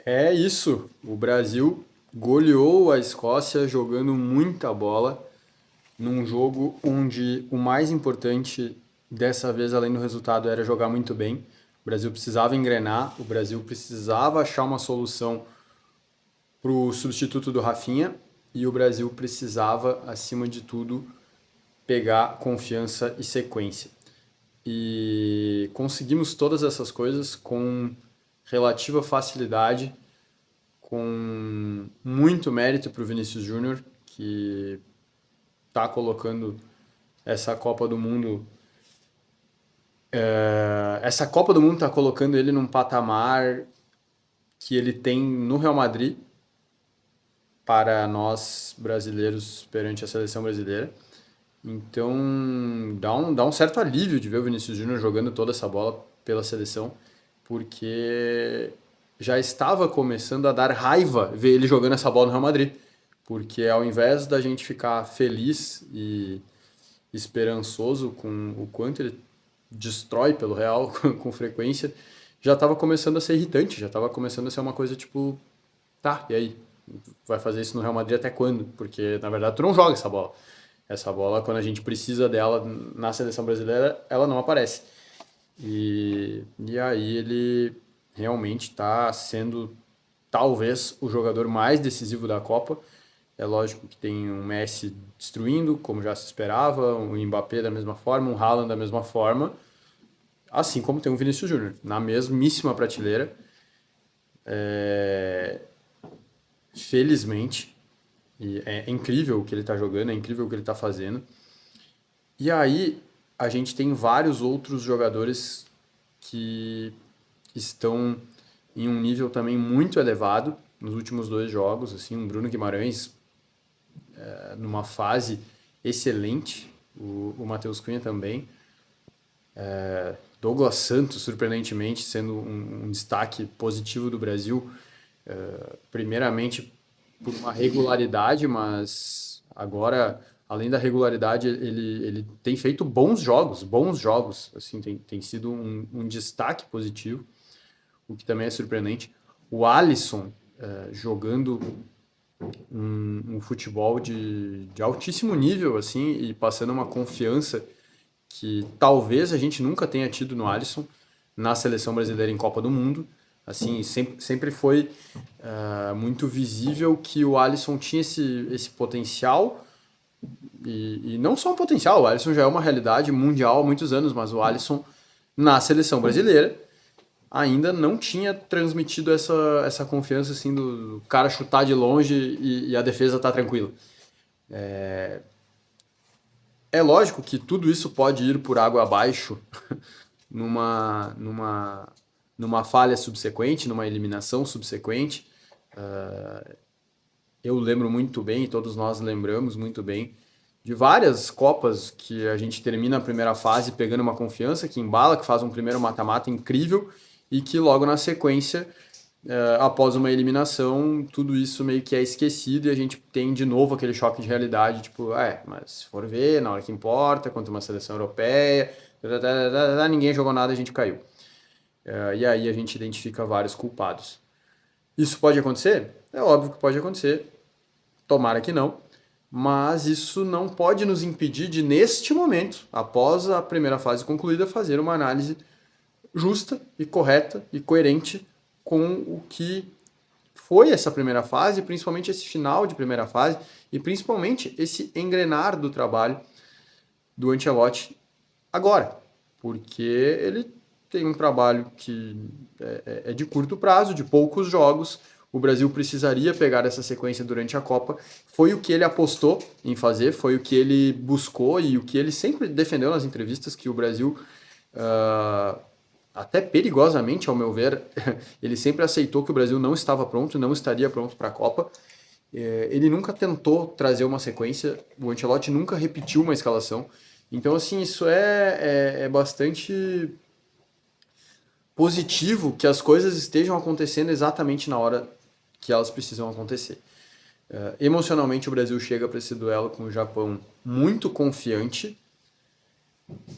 É isso. O Brasil goleou a Escócia jogando muita bola num jogo onde o mais importante dessa vez, além do resultado, era jogar muito bem. O Brasil precisava engrenar, o Brasil precisava achar uma solução para o substituto do Rafinha e o Brasil precisava, acima de tudo, pegar confiança e sequência. E conseguimos todas essas coisas com relativa facilidade, com muito mérito para o Vinícius Júnior, que está colocando essa Copa do Mundo. Essa Copa do Mundo está colocando ele num patamar que ele tem no Real Madrid para nós brasileiros perante a seleção brasileira. Então dá um certo alívio de ver o Vinícius Júnior jogando toda essa bola pela seleção, porque já estava começando a dar raiva ver ele jogando essa bola no Real Madrid. Porque ao invés da gente ficar feliz e esperançoso com o quanto ele destrói pelo Real com frequência, já estava começando a ser irritante, já estava começando a ser uma coisa tipo, tá, e aí? Vai fazer isso no Real Madrid até quando? Porque na verdade tu não joga essa bola. Essa bola, quando a gente precisa dela na seleção brasileira, ela não aparece. E aí ele realmente está sendo talvez o jogador mais decisivo da Copa. É lógico que tem um Messi destruindo, como já se esperava, um Mbappé da mesma forma, um Haaland da mesma forma, assim como tem um Vinícius Júnior, na mesmíssima prateleira. É... Felizmente, e é incrível o que ele está jogando, é incrível o que ele está fazendo. E aí a gente tem vários outros jogadores que estão em um nível também muito elevado nos últimos dois jogos, assim, o Bruno Guimarães numa fase excelente, o Matheus Cunha também, Douglas Santos, surpreendentemente, sendo um destaque positivo do Brasil, primeiramente por uma regularidade, mas agora, além da regularidade, ele tem feito bons jogos, assim, tem sido um destaque positivo, o que também é surpreendente. O Alisson jogando um futebol de altíssimo nível, assim, e passando uma confiança que talvez a gente nunca tenha tido no Alisson na seleção brasileira em Copa do Mundo. Assim, sempre foi muito visível que o Alisson tinha esse potencial, e não só um potencial, o Alisson já é uma realidade mundial há muitos anos, mas o Alisson na seleção brasileira ainda não tinha transmitido essa confiança assim do cara chutar de longe e a defesa tá tranquila. É lógico que tudo isso pode ir por água abaixo numa, numa, numa falha subsequente, numa eliminação subsequente. Eu lembro muito bem, e todos nós lembramos muito bem, de várias Copas que a gente termina a primeira fase pegando uma confiança, que embala, que faz um primeiro mata-mata incrível e que logo na sequência, após uma eliminação, tudo isso meio que é esquecido e a gente tem de novo aquele choque de realidade, tipo, mas se for ver, na hora que importa, contra uma seleção europeia, ninguém jogou nada, a gente caiu. E aí a gente identifica vários culpados. Isso pode acontecer? É óbvio que pode acontecer, tomara que não, mas isso não pode nos impedir de, neste momento, após a primeira fase concluída, fazer uma análise justa e correta e coerente com o que foi essa primeira fase, principalmente esse final de primeira fase e principalmente esse engrenar do trabalho do Ancelotti agora, porque ele tem um trabalho que é de curto prazo, de poucos jogos. O Brasil precisaria pegar essa sequência durante a Copa. Foi o que ele apostou em fazer, foi o que ele buscou e o que ele sempre defendeu nas entrevistas, que o Brasil, até perigosamente, ao meu ver, ele sempre aceitou que o Brasil não estava pronto, não estaria pronto para a Copa. Ele nunca tentou trazer uma sequência, o Ancelotti nunca repetiu uma escalação. Então, assim, isso é bastante positivo que as coisas estejam acontecendo exatamente na hora que elas precisam acontecer. Emocionalmente, o Brasil chega para esse duelo com o Japão muito confiante,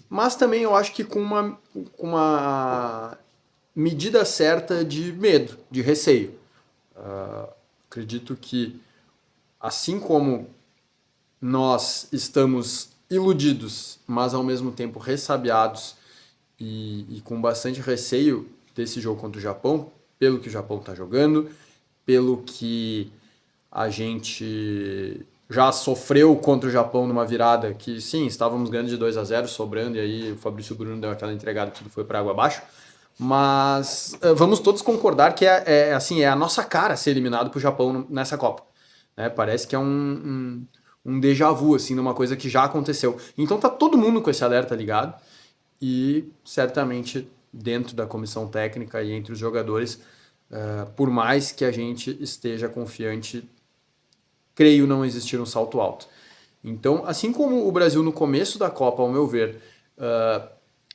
mas também eu acho que com uma medida certa de medo, de receio. Acredito que, assim como nós estamos iludidos, mas ao mesmo tempo ressabiados e com bastante receio desse jogo contra o Japão, pelo que o Japão está jogando, pelo que a gente já sofreu contra o Japão numa virada que, sim, estávamos ganhando de 2-0, sobrando, e aí o Fabrício Bruno deu aquela entregada e tudo foi para água abaixo. Mas vamos todos concordar que assim, é a nossa cara ser eliminado pro Japão nessa Copa. Né? Parece que é um déjà vu, assim, numa coisa que já aconteceu. Então tá todo mundo com esse alerta ligado e certamente dentro da comissão técnica e entre os jogadores, por mais que a gente esteja confiante, creio não existir um salto alto. Então, assim como o Brasil no começo da Copa, ao meu ver,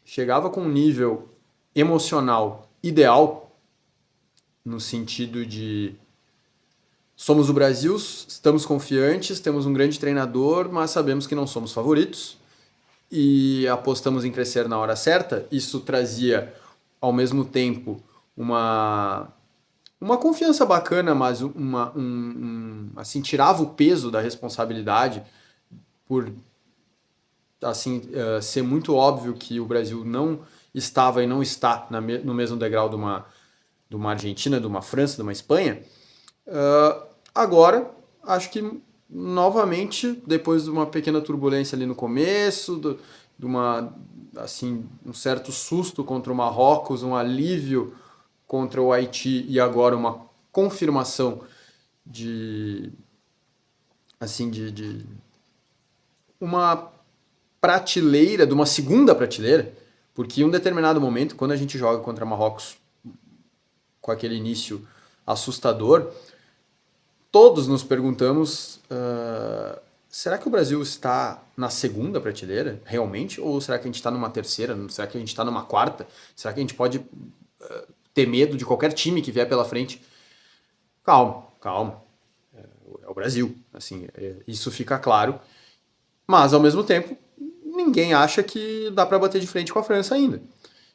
chegava com um nível emocional ideal, no sentido de somos o Brasil, estamos confiantes, temos um grande treinador, mas sabemos que não somos favoritos e apostamos em crescer na hora certa. Isso trazia, ao mesmo tempo, uma confiança bacana, mas assim, tirava o peso da responsabilidade por assim, ser muito óbvio que o Brasil não estava e não está no mesmo degrau de uma Argentina, de uma França, de uma Espanha. Agora, acho que novamente, depois de uma pequena turbulência ali no começo, de assim, um certo susto contra o Marrocos, um alívio contra o Haiti e agora uma confirmação de, assim, de uma prateleira, de uma segunda prateleira, porque em um determinado momento, quando a gente joga contra Marrocos com aquele início assustador, todos nos perguntamos: será que o Brasil está na segunda prateleira, realmente? Ou será que a gente está numa terceira? Será que a gente está numa quarta? Será que a gente pode ter medo de qualquer time que vier pela frente? Calma, calma. É o Brasil. Assim, isso fica claro. Mas, ao mesmo tempo, ninguém acha que dá para bater de frente com a França ainda.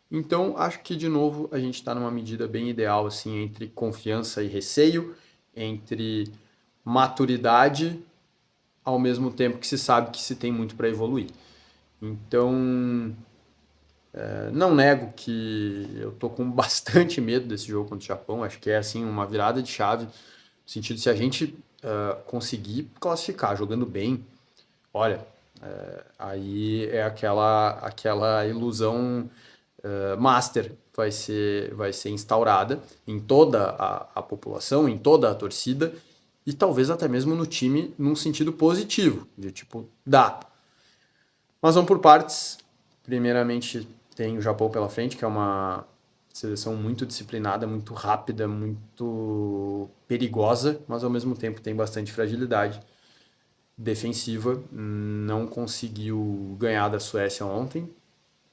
Então, acho que, de novo, a gente está numa medida bem ideal, assim, entre confiança e receio, entre maturidade, ao mesmo tempo que se sabe que se tem muito para evoluir. Então, não nego que eu tô com bastante medo desse jogo contra o Japão. Acho que é, assim, uma virada de chave, no sentido de se a gente conseguir classificar jogando bem, olha, aí é aquela ilusão master vai ser instaurada em toda a população, em toda a torcida e talvez até mesmo no time num sentido positivo, de tipo, dá. Mas vamos por partes. Primeiramente tem o Japão pela frente, que é uma seleção muito disciplinada, muito rápida, muito perigosa, mas ao mesmo tempo tem bastante fragilidade defensiva. Não conseguiu ganhar da Suécia ontem,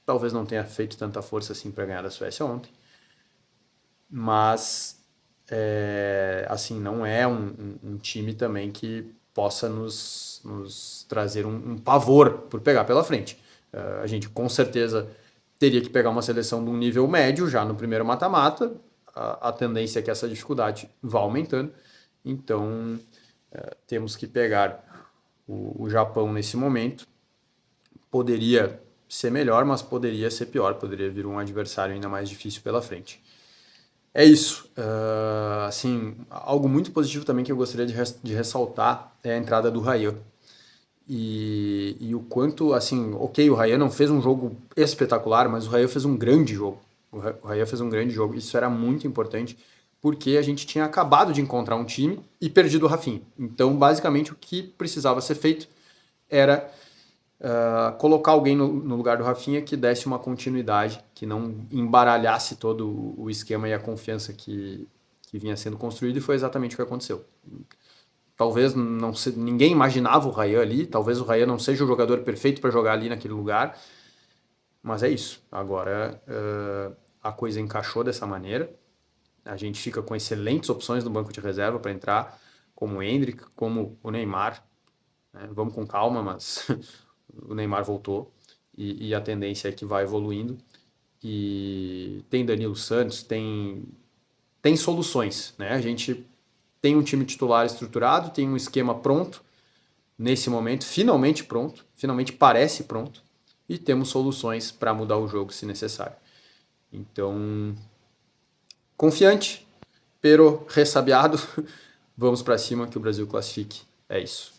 talvez não tenha feito tanta força assim para ganhar da Suécia ontem, mas assim, não é um time também que possa nos trazer um pavor por pegar pela frente. A gente com certeza teria que pegar uma seleção de um nível médio já no primeiro mata-mata, a tendência é que essa dificuldade vá aumentando, então temos que pegar o Japão nesse momento. Poderia ser melhor, mas poderia ser pior, poderia vir um adversário ainda mais difícil pela frente. É isso. Assim, algo muito positivo também que eu gostaria de ressaltar é a entrada do Ryan. E o quanto, assim, ok, o Ryan não fez um jogo espetacular, mas o Ryan fez um grande jogo. O Ryan fez um grande jogo, isso era muito importante, porque a gente tinha acabado de encontrar um time e perdido o Rafinha. Então, basicamente, o que precisava ser feito era colocar alguém no lugar do Rafinha que desse uma continuidade, que não embaralhasse todo o esquema e a confiança que vinha sendo construído, e foi exatamente o que aconteceu. Talvez não se, ninguém imaginava o Ryan ali, talvez o Ryan não seja o jogador perfeito para jogar ali naquele lugar, mas é isso. Agora a coisa encaixou dessa maneira, a gente fica com excelentes opções no banco de reserva para entrar, como o Endrick, como o Neymar, né? Vamos com calma, mas o Neymar voltou e a tendência é que vai evoluindo. E tem Danilo Santos, tem soluções, né? A gente tem um time titular estruturado, tem um esquema pronto, nesse momento, finalmente pronto, finalmente parece pronto, e temos soluções para mudar o jogo se necessário. Então, confiante, pero ressabiado, vamos para cima que o Brasil classifique. É isso.